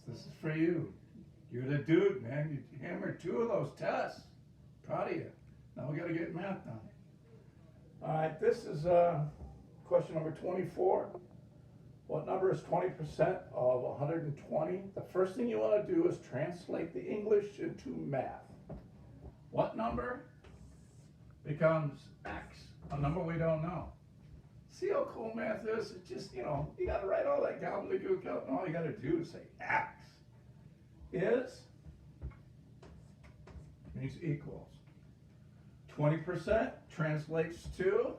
This is for you. You're the dude, man. You hammered 2 of those tests. Proud of you. Now we gotta get math done. All right, this is question number 24. What number is 20% of 120? The first thing you want to do is translate the English into math. What number becomes X? A number we don't know. See how cool math is? It's just, you got to write all that gobbledygook out, and all you got to do is say X is, means equals. 20% translates to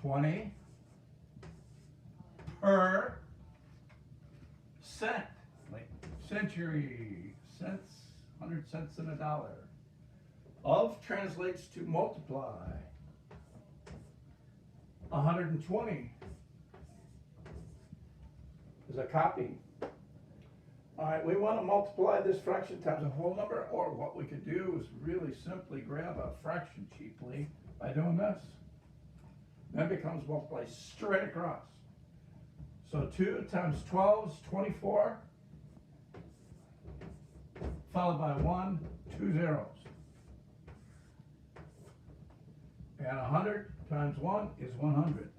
20 per cent, like century, cents, 100 cents in a dollar. Of translates to multiply. 120 is a copy. All right, we want to multiply this fraction times a whole number, or what we could do is really simply grab a fraction cheaply by doing this. Then it becomes multiply straight across. So 2 times 12 is 24, followed by 1, 2 zeros. And 100 times 1 is 100.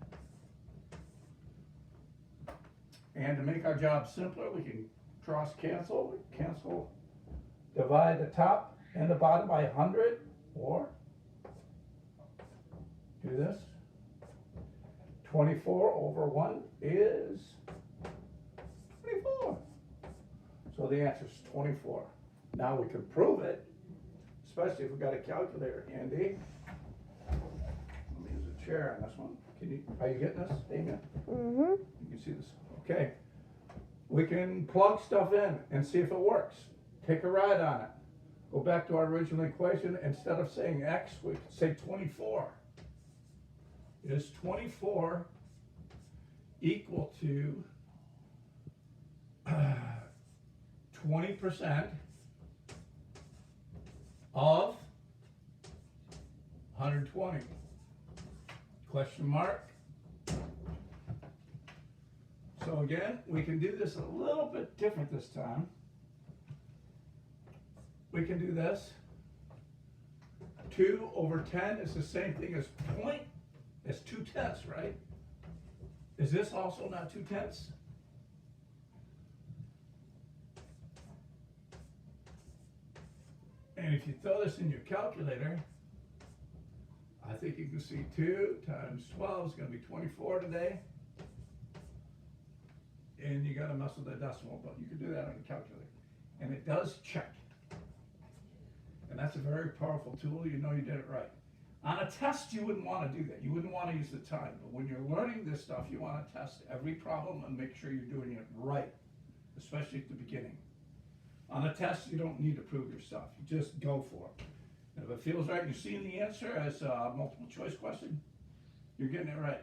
And to make our job simpler, we can cross cancel, divide the top and the bottom by 100, or do this. 24 over 1 is 24. So the answer is 24. Now we can prove it, especially if we've got a calculator handy. Let me use a chair on this one. Are you getting this, Damien? Mm-hmm. You can see this. Okay. We can plug stuff in and see if it works. Take a ride on it. Go back to our original equation. Instead of saying X, we could say 24. Is 24 equal to 20% of 120? Question mark. So again, we can do this a little bit different this time. We can do this. 2 over 10 is the same thing as point. It's 2/10, right? Is this also not 2/10? And if you throw this in your calculator, I think you can see 2 times 12 is going to be 24 today. And you got to mess with the decimal, but you can do that on a calculator. And it does check. And that's a very powerful tool. You know you did it right. On a test, you wouldn't want to do that. You wouldn't want to use the time. But when you're learning this stuff, you want to test every problem and make sure you're doing it right, especially at the beginning. On a test, you don't need to prove your stuff. You just go for it. And if it feels right, you're seeing the answer as a multiple choice question, you're getting it right.